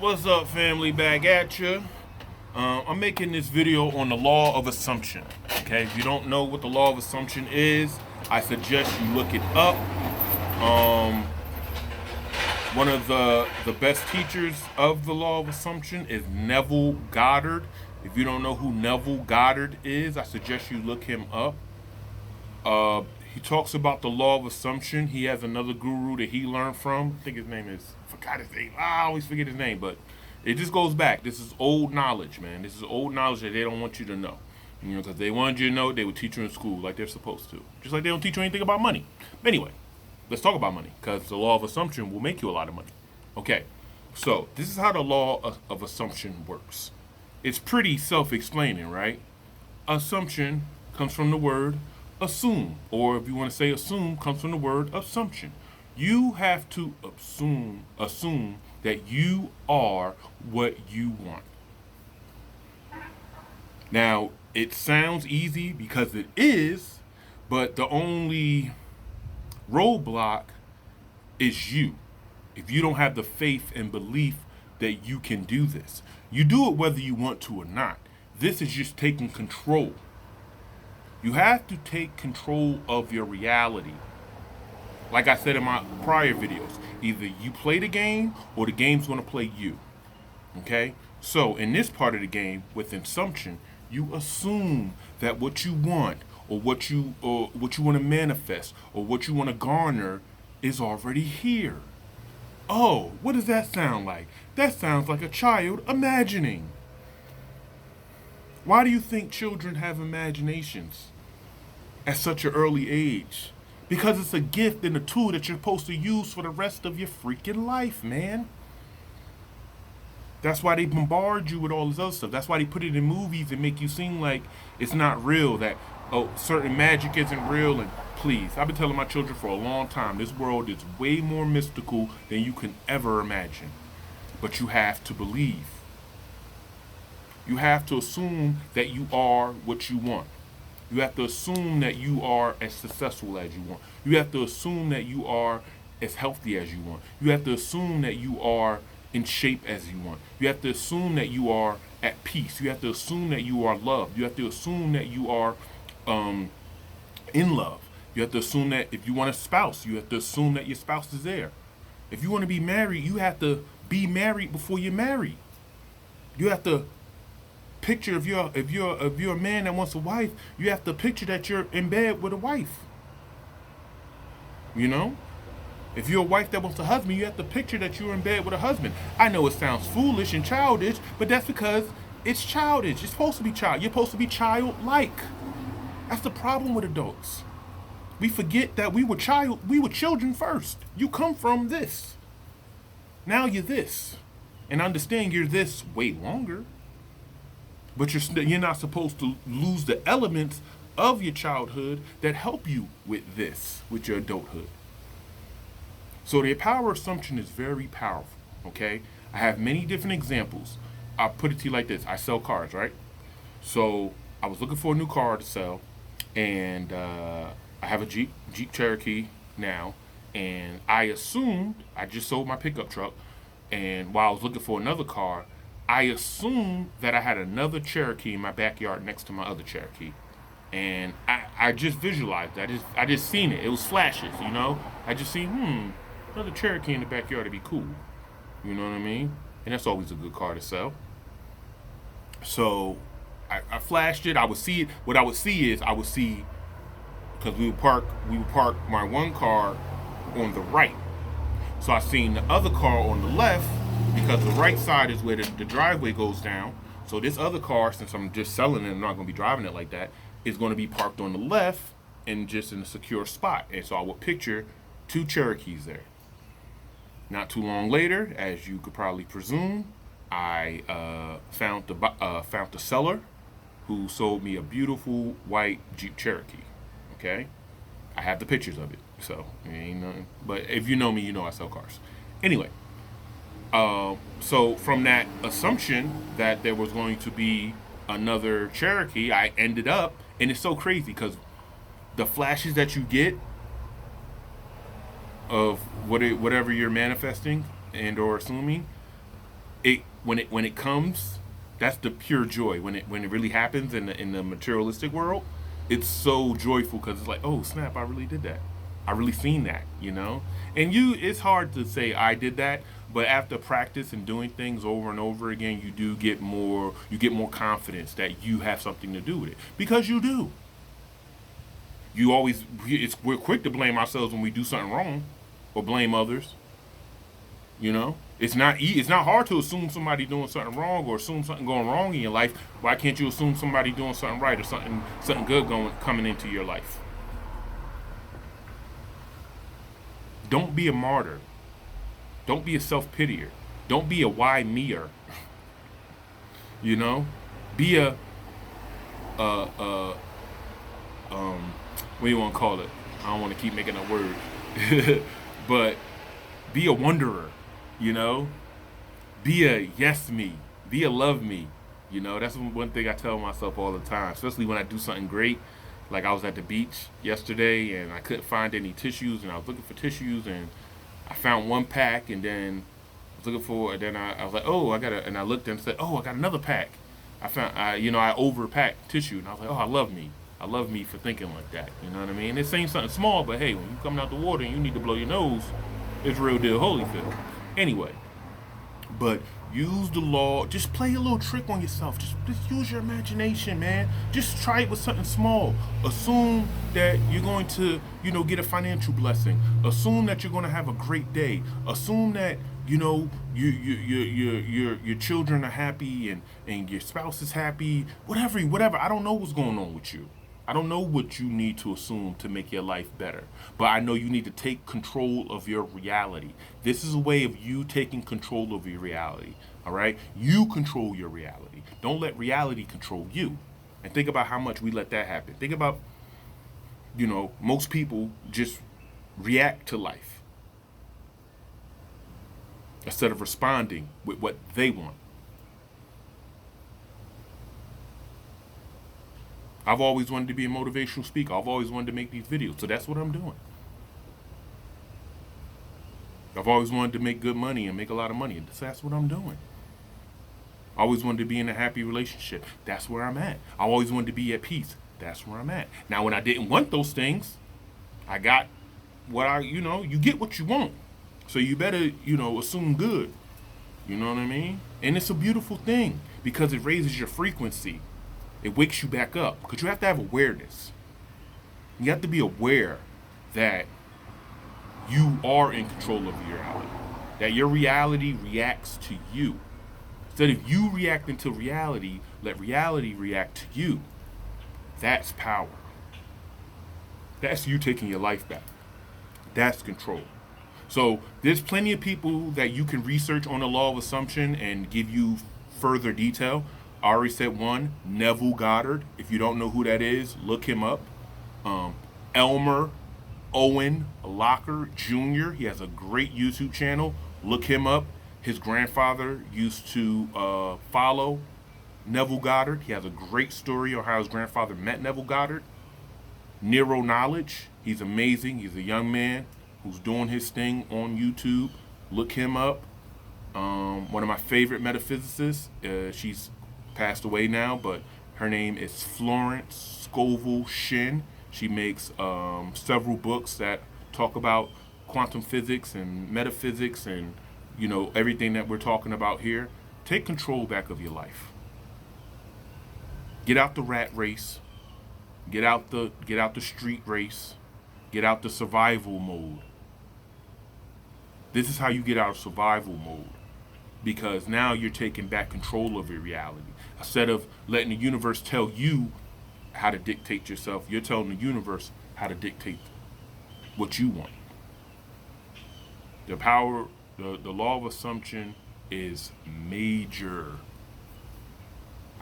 What's up, family? Back at you. I'm making this video on the law of assumption. Okay, if you don't know what the law of assumption is, I suggest you look it up. Um, One of the best teachers of the law of assumption is Neville Goddard. If you don't know who Neville Goddard is, I suggest you look him up. He talks about the law of assumption. He has another guru that he learned from. I think his name is, I forgot his name. I always forget his name, but it just goes back. This is old knowledge, man. This is old knowledge that they don't want you to know. You know, because they wanted you to know, they would teach you in school like they're supposed to. Just like they don't teach you anything about money. But anyway, let's talk about money because the law of assumption will make you a lot of money. Okay, so this is how the law of assumption works. It's pretty self-explaining, right? Assumption comes from the word assume, or if you want to say assume, comes from the word assumption. You have to assume that you are what you want. Now, it sounds easy because it is, but the only roadblock is you. If you don't have the faith and belief that you can do this, you do it whether you want to or not. This is just taking control. You have to take control of your reality. Like I said in my prior videos, either you play the game or the game's going to play you. Okay? So, in this part of the game with assumption, you assume that what you want or what you want to manifest or what you want to garner is already here. Oh, what does that sound like? That sounds like a child imagining. Why do you think children have imaginations at such an early age? Because it's a gift and a tool that you're supposed to use for the rest of your freaking life, man. That's why they bombard you with all this other stuff. That's why they put it in movies and make you seem like it's not real, that certain magic isn't real. And please, I've been telling my children for a long time, this world is way more mystical than you can ever imagine. But you have to believe. You have to assume that you are what you want. You have to assume that you are as successful as you want. You have to assume that you are as healthy as you want. You have to assume that you are in shape as you want. You have to assume that you are at peace. You have to assume that you are loved. You have to assume that you are in love. You have to assume that if you want a spouse, you have to assume that your spouse is there. If you want to be married, you have to be married before you're married. You have to picture, if you're a man that wants a wife, you have to picture that you're in bed with a wife. You know? If you're a wife that wants a husband, you have to picture that you're in bed with a husband. I know it sounds foolish and childish, but that's because it's childish. It's supposed to be child. You're supposed to be childlike. That's the problem with adults. We forget that we were children first. You come from this. Now you're this. And understand you're this way longer. But you're not supposed to lose the elements of your childhood that help you with this, with your adulthood. So the power assumption is very powerful, okay? I have many different examples. I'll put it to you like this. I sell cars, right? So I was looking for a new car to sell, and I have a Jeep Cherokee now, and I assumed, I just sold my pickup truck, and while I was looking for another car, I assumed that I had another Cherokee in my backyard next to my other Cherokee. And I just visualized that. I just seen it. It was flashes, you know? I just seen, another Cherokee in the backyard would be cool. You know what I mean? And that's always a good car to sell. So I flashed it. I would see it. What I would see is because we would park my one car on the right. So I seen the other car on the left because the right side is where the driveway goes down. So this other car, since I'm just selling it, I'm not going to be driving it like that, is going to be parked on the left and just in a secure spot. And so I would picture two Cherokees there. Not too long later, as you could probably presume, I found the seller who sold me a beautiful white Jeep Cherokee. Okay, I have the pictures of it, so it ain't nothing. But if you know me, you know I sell cars. Anyway, so from that assumption that there was going to be another Cherokee, I ended up, and it's so crazy because the flashes that you get of whatever you're manifesting and or assuming, When it comes, that's the pure joy. When it really happens in the materialistic world, it's so joyful because it's like, oh snap, I really did that. I really seen that, you know. And it's hard to say I did that, but after practice and doing things over and over again, you get more confidence that you have something to do with it because you do. We're quick to blame ourselves when we do something wrong, or blame others. You know, it's not hard to assume somebody doing something wrong or assume something going wrong in your life. Why can't you assume somebody doing something right or something good going coming into your life? Don't be a martyr. Don't be a self-pitier. Don't be a why meer. You know, be a what do you want to call it? I don't want to keep making up words, but be a wanderer. You know, be a yes me, be a love me. You know, that's one thing I tell myself all the time, especially when I do something great. Like I was at the beach yesterday and I couldn't find any tissues, and I was looking for tissues, and I found one pack, and then I was looking for, and then I was like, oh, and I looked and said, oh, I got another pack. I overpacked tissue, and I was like, oh, I love me. I love me for thinking like that. You know what I mean? It seems something small, but hey, when you coming out the water and you need to blow your nose, it's real deal Holyfield. Anyway, but use the law. Just play a little trick on yourself. Just use your imagination, man. Just try it with something small. Assume that you're going to, get a financial blessing. Assume that you're going to have a great day. Assume that your children are happy and your spouse is happy. Whatever. I don't know what's going on with you. I don't know what you need to assume to make your life better, but I know you need to take control of your reality. This is a way of you taking control of your reality, all right? You control your reality. Don't let reality control you. And think about how much we let that happen. Think about, most people just react to life instead of responding with what they want. I've always wanted to be a motivational speaker. I've always wanted to make these videos, so that's what I'm doing. I've always wanted to make good money and make a lot of money, and so that's what I'm doing. I always wanted to be in a happy relationship. That's where I'm at. I always wanted to be at peace. That's where I'm at. Now, when I didn't want those things, I got you get what you want. So you better, assume good. You know what I mean? And it's a beautiful thing because it raises your frequency. It wakes you back up because you have to have awareness. You have to be aware that you are in control of your reality, that your reality reacts to you. Instead of you reacting to reality, let reality react to you. That's power. That's you taking your life back. That's control. So there's plenty of people that you can research on the law of assumption and give you further detail. I already said one, Neville Goddard. If you don't know who that is, look him up. Elmer Owen Locker Jr. He has a great YouTube channel. Look him up. His grandfather used to follow Neville Goddard. He has a great story on how his grandfather met Neville Goddard. Nero Knowledge. He's amazing. He's a young man who's doing his thing on YouTube. Look him up. One of my favorite metaphysicists. She's passed away now, but her name is Florence Scovel Shinn. She makes several books that talk about quantum physics and metaphysics and everything that we're talking about here. Take control back of your life. Get out the rat race. Get out the street race. Get out the survival mode. This is how you get out of survival mode, because now you're taking back control of your reality. Instead of letting the universe tell you how to dictate yourself, you're telling the universe how to dictate what you want. The power, the law of assumption is major.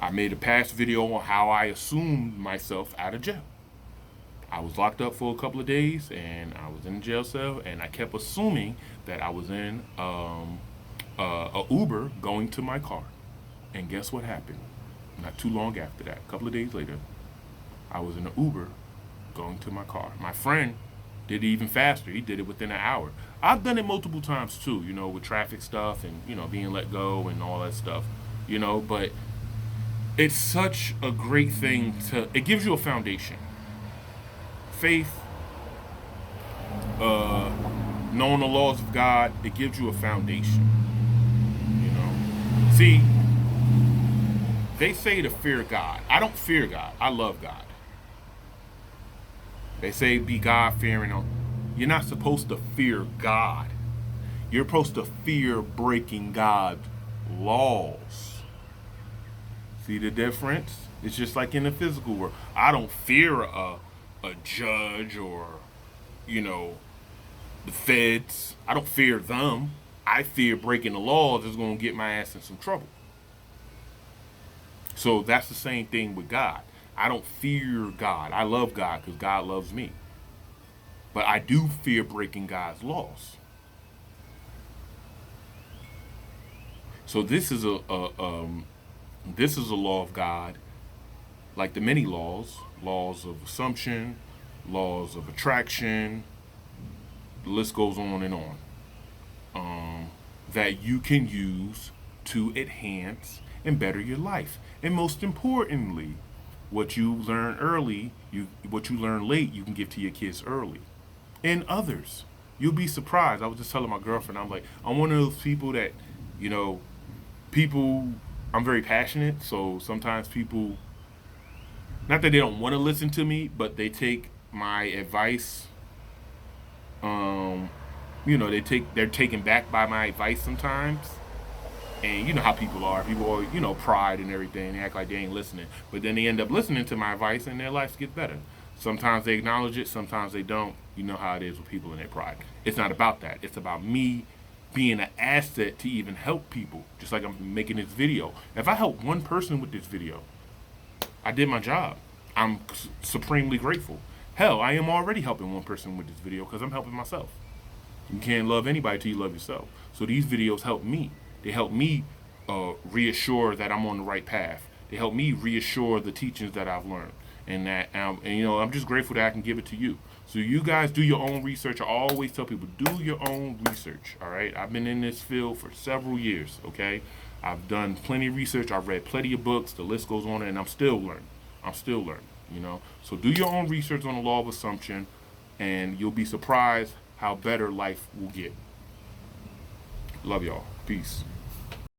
I made a past video on how I assumed myself out of jail. I was locked up for a couple of days and I was in a jail cell, and I kept assuming that I was in a Uber going to my car. And guess what happened? Not too long after that, a couple of days later, I was in an Uber going to my car. My friend Did it even faster. He did it within an hour. I've done it multiple times too, with traffic stuff and, being let go and all that stuff, but it's such a great thing it gives you a foundation. Faith, uh, knowing the laws of God, it gives you a foundation, See, they say to fear God. I don't fear God. I love God. They say be God fearing. You're not supposed to fear God. You're supposed to fear breaking God's laws. See the difference? It's just like in the physical world. I don't fear a judge or, you know, the feds. I don't fear them. I fear breaking the laws is going to get my ass in some trouble. So that's the same thing with God. I don't fear God. I love God because God loves me. But I do fear breaking God's laws. So this is a law of God, like the many laws of assumption, laws of attraction. The list goes on and on. That you can use to enhance and better your life. And most importantly, what you learn early, what you learn late, you can give to your kids early. And others. You'll be surprised. I was just telling my girlfriend, I'm like, I'm one of those people that, you know, I'm very passionate, so sometimes people, not that they don't want to listen to me, but they take my advice, they're taken back by my advice sometimes. And you know how people are. People are, pride and everything. They act like they ain't listening. But then they end up listening to my advice and their lives get better. Sometimes they acknowledge it, sometimes they don't. You know how it is with people in their pride. It's not about that. It's about me being an asset to even help people. Just like I'm making this video. If I help one person with this video, I did my job. I'm supremely grateful. Hell, I am already helping one person with this video because I'm helping myself. You can't love anybody till you love yourself. So these videos help me. They help me reassure that I'm on the right path. They help me reassure the teachings that I've learned. And I'm just grateful that I can give it to you. So you guys do your own research. I always tell people, do your own research, all right? I've been in this field for several years, okay? I've done plenty of research. I've read plenty of books. The list goes on, and I'm still learning. So do your own research on the law of assumption, and you'll be surprised how better life will get. Love y'all. Peace.